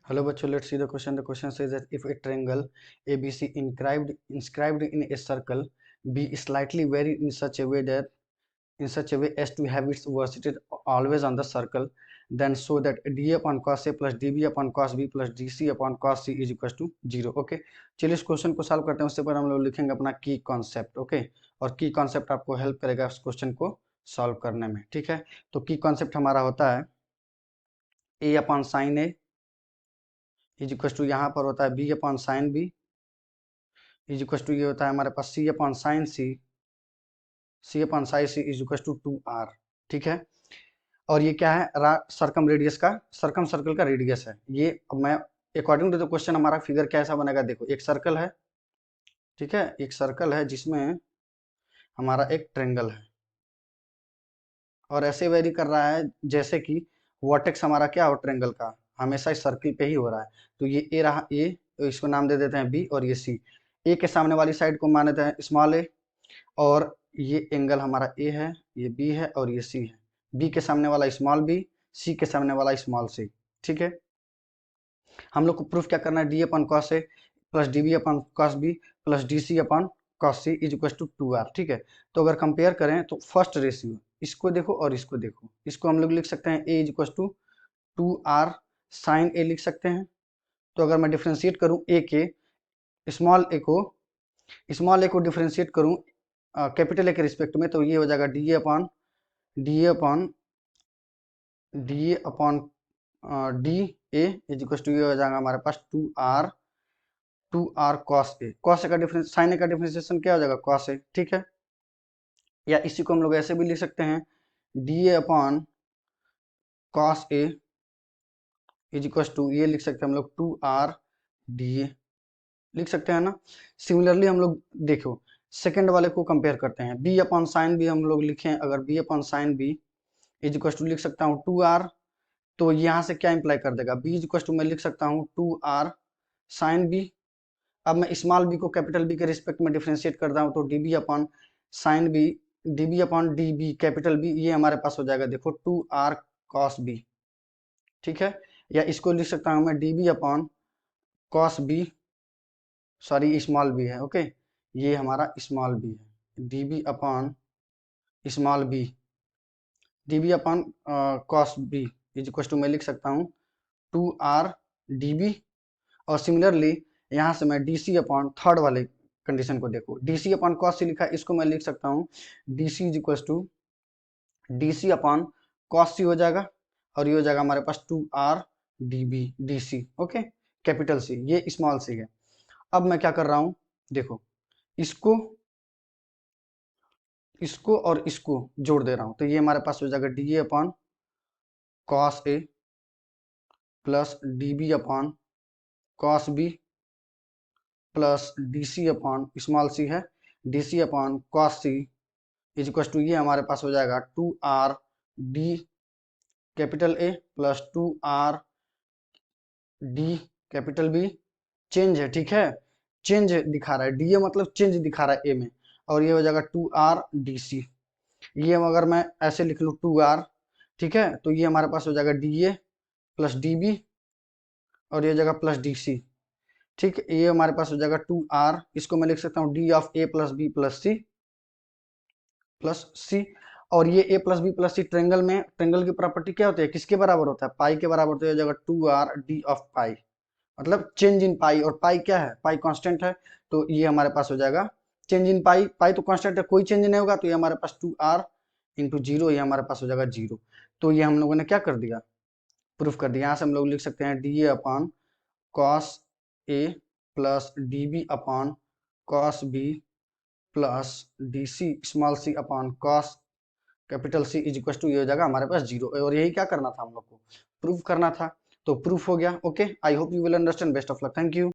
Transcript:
Hello bachcho, let's see the question. The question says that if a triangle ABC inscribed in a circle B is slightly varied in such a way as to have its vertices always on the circle, then show that d upon cos A plus db upon cos B plus dc upon cos C is equal to 0. Okay, चलिए इस question को solve करते हैं। उससे पहले हम लोग लिखेंगे अपना की कॉन्सेप्ट। ओके, और की कॉन्सेप्ट आपको हेल्प करेगा इस क्वेश्चन को सॉल्व करने में। ठीक है, तो की कॉन्सेप्ट हमारा होता है A upon sine A is equal to, यहाँ पर होता है B upon sine B is equal to, ये होता है हमारे पास C upon sine C upon sine C is equal to 2r। ठीक है, और ये क्या है, सर्कम रेडियस का, सर्कम सर्कल का रेडियस है ये। अब मैं अकॉर्डिंग टू द क्वेश्चन हमारा फिगर कैसा बनेगा, देखो एक सर्कल है। ठीक है, एक सर्कल है जिसमें हमारा एक ट्रेंगल है और ऐसे वेरी कर रहा है जैसे कि वर्टेक्स हमारा क्या हो ट्रेंगल का, हमेशा इस सर्किल पे ही हो रहा है। तो ये ए रहा ए, तो इसको नाम दे देते हैं बी, और ये सी। ए के सामने वाली साइड को मान देते हैं स्मॉल ए, और ये एंगल हमारा ए है, ये बी है और ये सी है। बी के सामने वाला स्मॉल बी, सी के सामने वाला स्मॉल सी। ठीक है, हम लोग को प्रूफ क्या करना है, d upon cos A plus D B upon cos B plus D C upon cos C is equal to 2r। ठीक है, तो अगर कंपेयर करें तो फर्स्ट रेशियो इसको देखो और इसको देखो, इसको हम लोग लिख सकते हैं A is equal to 2r sine A लिख सकते हैं। तो अगर मैं डिफ्रेंशिएट करूं ए के स्मॉल ए को डिफ्रेंशिएट करूं कैपिटल ए के रिस्पेक्ट में, तो ये हो जाएगा d upon d upon d A is equal to, ये हो जाएगा हमारे पास 2r cos A. Cos A का डिफरेंस, साइन ए का डिफरेंशिएशन क्या हो जाएगा, कॉस ए। ठीक है, या इसी को हम लोग ऐसे भी लिख सकते हैं, d A upon cos A is equal to, ये लिख सकते हैं हम लोग 2r डी ए लिख सकते हैं ना। सिमिलरली हम लोग देखो सेकंड वाले को कंपेयर करते हैं, बी अपॉन साइन बी हम लोग लिखें, अगर B upon sine B is equal to लिख सकता हूँ 2r, तो यहाँ से क्या इंप्लाई कर देगा, बी इज इक्वल टू मैं लिख सकता हूँ 2r साइन बी। अब मैं स्मॉल बी को कैपिटल बी के रिस्पेक्ट में डिफ्रेंशिएट करता हूँ, तो d B upon sine B, d B upon d B capital B, ये हमारे पास हो जाएगा देखो 2r कॉस बी। ठीक है, या इसको लिख सकता हूँ मैं d B upon cos B, sorry small B है। ओके, ये हमारा स्मॉल बी है, d B upon small B, d B upon cos B is equal to मैं लिख सकता हूँ 2r डी बी। और सिमिलरली यहाँ से मैं डी सी अपॉन थर्ड वाले कंडीशन को देखो, D C upon cos C लिखा है, इसको मैं लिख सकता हूँ D C is equal to D C upon cos C हो जाएगा, और ये हो जाएगा हमारे पास 2r D B D C. Okay, capital C, ये स्मॉल सी है। अब मैं क्या कर रहा हूँ, देखो इसको इसको और इसको जोड़ दे रहा हूँ, तो ये हमारे पास हो जाएगा D A upon cos A plus D B upon cos B plus D C upon small C है, D C upon cos C is equal to, ये हमारे पास हो जाएगा 2r D capital A plus 2r D capital B. Change है, ठीक है, change दिखा रहा है, डी ए मतलब चेंज दिखा रहा है ए में, और ये हो जाएगा 2r डी सी। ये अगर मैं ऐसे लिख लूँ 2r, ठीक है, तो ये हमारे पास हो जाएगा D A plus D B, और ये हो जाएगा प्लस डी सी। ठीक, ये हमारे पास हो जाएगा 2r, इसको मैं लिख सकता हूँ D of A plus B plus C. और ये a plus B plus C triangle में, ट्रेंगल की प्रॉपर्टी क्या होती है, किसके बराबर होता है, पाई के बराबर, तो हो जाएगा 2r डी ऑफ पाई, मतलब चेंज इन पाई, और पाई क्या है, पाई कांस्टेंट है, तो ये हमारे पास हो जाएगा चेंज इन पाई। पाई तो कांस्टेंट है, कोई चेंज नहीं होगा, तो ये हमारे पास 2r इंटू जीरो, ये हमारे पास हो जाएगा 0। तो ये हम लोगों ने क्या कर दिया, प्रूफ कर दिया। यहाँ से हम लोग लिख सकते हैं d A upon cos A plus D B upon cos B plus D C small C upon cos capital C is equal to, ये हो जाएगा हमारे पास 0। और यही क्या करना था हम लोग को, प्रूफ करना था, तो प्रूफ हो गया। Okay, I hope you will understand. Best of luck, thank you.